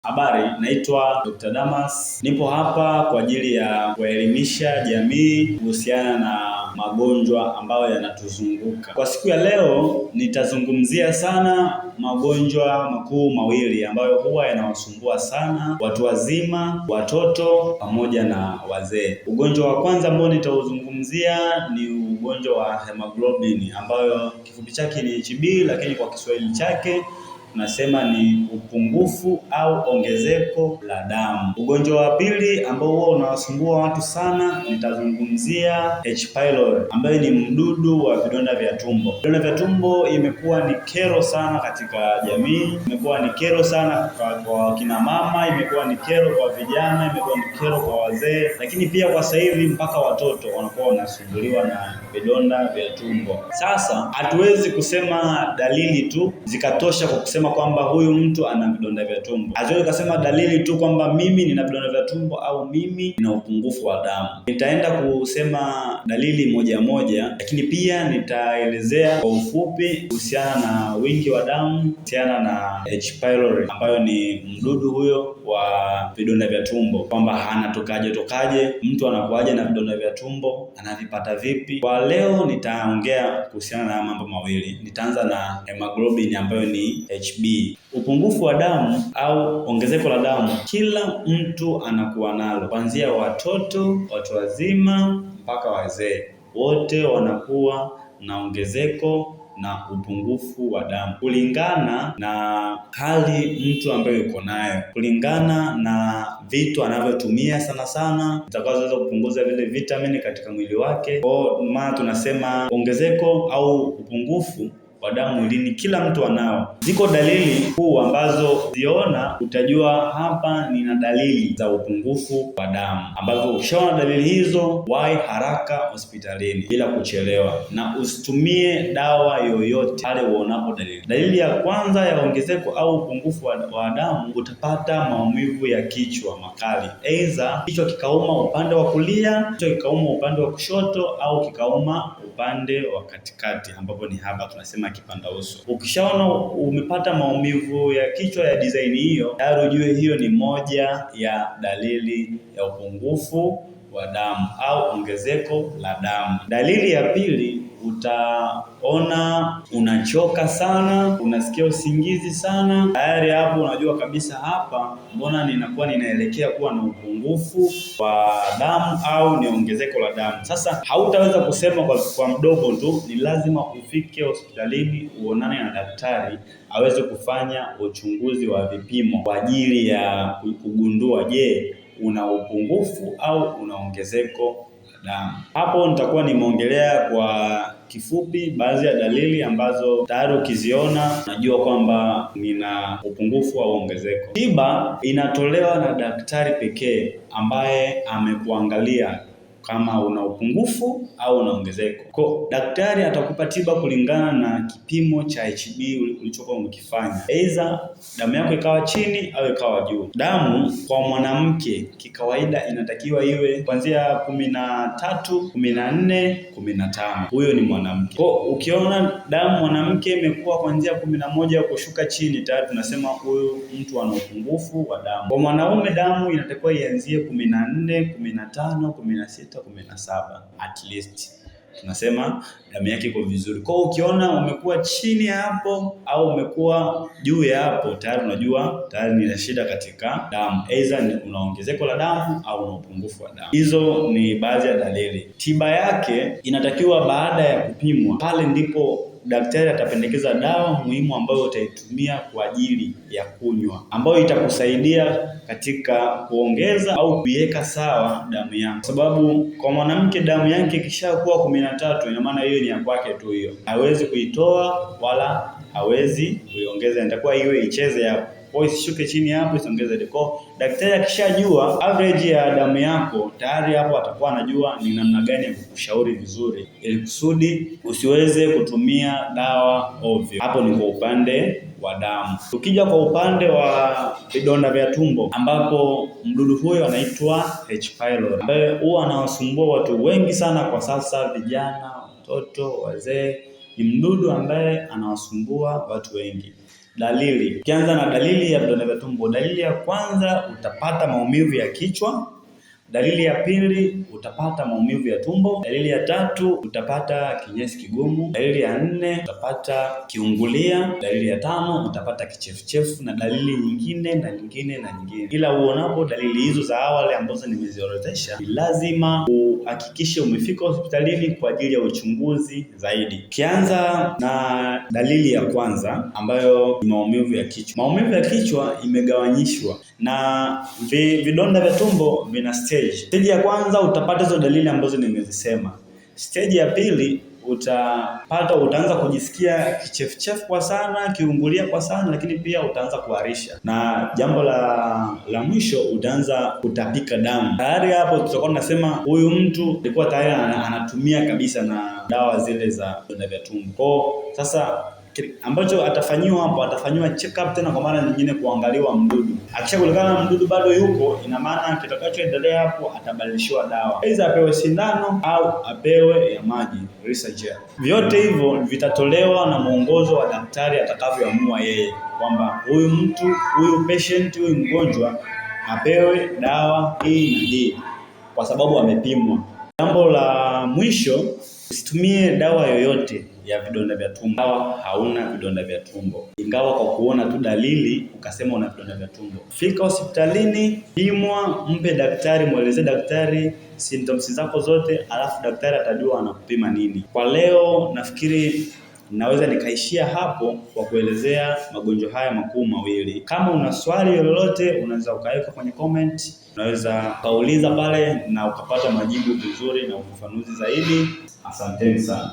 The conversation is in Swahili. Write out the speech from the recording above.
Habari, naitwa Dr. Damas. Nipo hapa kwa ajili ya kuelimisha jamii kuhusiana na magonjwa ambayo yanatuzunguka. Kwa siku ya leo nitazungumzia sana magonjwa makuu mawili ambayo huwa yanawasumbua sana watu wazima, watoto pamoja na wazee. Ugonjwa wa kwanza ambao nitauzungumzia ni ugonjwa wa hemoglobin ambayo kifupi chake ni HB, lakini kwa Kiswahili chake tunasema ni upungufu au ongezeko la damu. Ugonjwa wa pili ambao huwa unawasumbua watu sana, nitazungumzia H. pylori ambaye ni mdudu wa vidonda vya tumbo. Vidonda vya tumbo imekuwa ni kero sana katika jamii, imekuwa ni kero sana kwa kina mama, imekuwa ni kero kwa vijana, imekuwa ni kero kwa wazee, lakini pia kwa sasa hivi mpaka watoto wanakuwa wanasumbuliwa na vidonda vya tumbo. Sasa hatuwezi kusema dalili tu zikatosha kwa kusema kwamba huyu mtu ana vidonda vya tumbo. Hatuwezi kusema dalili tu kwamba mimi nina vidonda vya tumbo au mimi nina upungufu wa damu. Nitaenda kusema dalili moja moja, lakini pia nitaelezea kwa ufupi kuhusiana na wingi wa damu, kuhusiana na H. pylori ambayo ni mdudu huyo wa vidonda vya tumbo, kwamba anatokaje, mtu anakuaje na vidonda vya tumbo, anavipata vipi. Kwa leo nitaongea kuhusiana na mambo mawili. Nitaanza na hemoglobin ambayo ni HB. Upungufu wa damu au ongezeko la damu kila mtu anakuwa nalo, kuanzia watoto, watu wazima mpaka wazee, wote wanakuwa na ongezeko na upungufu wa damu kulingana na hali mtu ambaye yuko nayo, kulingana na vitu anavyotumia sana zitakazoweza kupunguza vile vitamini katika mwili wake. Kwa maana tunasema ongezeko au upungufu wa damu mwilini kila mtu anao. Ziko dalili kuu ambazo ziona utajua hapa nina dalili za upungufu wa damu, ambazo ukishaona dalili hizo wahi haraka hospitalini bila kuchelewa, na usitumie dawa yoyote pale uonapo dalili. Dalili ya kwanza ya ongezeko au upungufu wa damu, utapata maumivu ya kichwa makali, aidha kichwa kikauma upande wa kulia, kichwa kikauma upande wa kushoto, au kikauma upande wa katikati ambapo ni hapa tunasema kipanda uso. Ukishaona umepata maumivu ya kichwa ya design hiyo, tayari ujue hiyo ni moja ya dalili ya upungufu wa damu au ongezeko la damu. Dalili ya pili, utaona unachoka sana, unasikia usingizi sana. Tayari hapo unajua kabisa hapa mbona ninaelekea kuwa na upungufu wa damu au ni ongezeko la damu. Sasa hautaweza kusema kwa mdomo tu, ni lazima ufike hospitalini uonane na daktari aweze kufanya uchunguzi wa vipimo kwa ajili ya kugundua, je, una upungufu au una ongezeko la damu. Hapo nitakuwa nimeongelea kwa kifupi baadhi ya dalili ambazo tayari ukiziona unajua kwamba nina upungufu au ongezeko. Tiba inatolewa na daktari pekee ambaye amekuangalia kama una upungufu au una ongezeko. Kwa daktari atakupa tiba kulingana na kipimo cha HB ulichokuwa umekifanya, aidha damu yako ikawa chini au ikawa juu. Damu kwa mwanamke kikawaida inatakiwa iwe kuanzia 13, 14, 15. Huyo ni mwanamke. Kwa ukiona damu mwanamke imekuwa kuanzia 11 kushuka chini, tayari tunasema huyu mtu ana upungufu wa damu. Kwa mwanaume damu inatakiwa ianzie 14, 15, 16, 17 at least, tunasema damu yake iko vizuri. Kwa ukiona umekuwa chini ya hapo au umekuwa juu ya hapo, tayari unajua tayari ni shida katika damu, aidha una ongezeko la damu au una upungufu wa damu. Hizo ni baadhi ya dalili. Tiba yake inatakiwa baada ya kupimwa, pale ndipo daktari atapendekeza dawa muhimu ambayo utaitumia kwa ajili ya kunywa, ambayo itakusaidia katika kuongeza au kuiweka sawa damu yako. Kwa sababu kwa mwanamke damu yake ikishakuwa 13, ina maana hiyo ni ya kwake tu, hiyo hawezi kuitoa wala hawezi kuiongeza, itakuwa iwe icheze hapo. Kwa isishuke chini hapo, isiongeze. Kwa daktari akishajua average ya damu yako, tayari hapo atakuwa anajua ni namna gani ya kukushauri vizuri ili kusudi usiweze kutumia dawa ovyo. Hapo ni kwa upande wa damu. Tukija kwa upande wa vidonda vya tumbo, ambapo mdudu huyo anaitwa H. pylori ambaye huwa anawasumbua watu wengi sana kwa sasa, vijana, watoto, wazee ni mdudu ambaye anawasumbua watu wengi. Dalili. Ukianza na dalili ya vidonda vya tumbo. Dalili ya kwanza, utapata maumivu ya kichwa. Dalili ya pili, utapata maumivu ya tumbo. Dalili ya tatu, utapata kinyesi kigumu. Dalili ya nne, utapata kiungulia. Dalili ya tano, utapata kichefuchefu, na dalili nyingine na nyingine na nyingine. Ila uonapo dalili hizo za awali ambazo nimeziorodhesha, ni lazima uhakikishe umefika hospitalini kwa ajili ya uchunguzi zaidi. Ukianza na dalili ya kwanza ambayo ni maumivu ya kichwa. Maumivu ya kichwa imegawanyishwa, na vidonda vya tumbo vina stage. Stage ya kwanza utapata hizo dalili ambazo nimezisema. Stage ya pili utaanza kujisikia kichefuchefu kwa sana, kiungulia kwa sana, lakini pia utaanza kuharisha. Na jambo la mwisho, utaanza kutapika damu. Tayari hapo tutakuwa tunasema huyu mtu alikuwa tayari anatumia kabisa na dawa zile za vidonda vya tumbo. Kwa sasa ambacho atafanyiwa hapo, atafanyiwa check up tena kwa mara nyingine kuangaliwa mdudu. Akishakulikana mdudu bado yuko, ina maana kitakachoendelea hapo atabadilishiwa dawa. Aidha apewe sindano au apewe ya maji, Risager. Vyote hivyo vitatolewa na mwongozo wa daktari atakavyoamua yeye kwamba huyu patient, huyu mgonjwa apewe dawa hii na hii kwa sababu amepimwa. Jambo la mwisho, usitumie dawa yoyote ya vidonda vya tumbo ingawa hauna vidonda vya tumbo, ingawa kwa kuona tu dalili ukasema una vidonda vya tumbo. Fika hospitalini, pimwa, mpe daktari, mwelezee daktari symptoms zako zote, alafu daktari atajua anakupima nini. Kwa leo nafikiri naweza nikaishia hapo kwa kuelezea magonjwa haya makuu mawili. Kama una swali lolote, unaweza ukaweka kwenye comment, unaweza kauliza pale na ukapata majibu vizuri na ufafanuzi zaidi. Asanteni sana.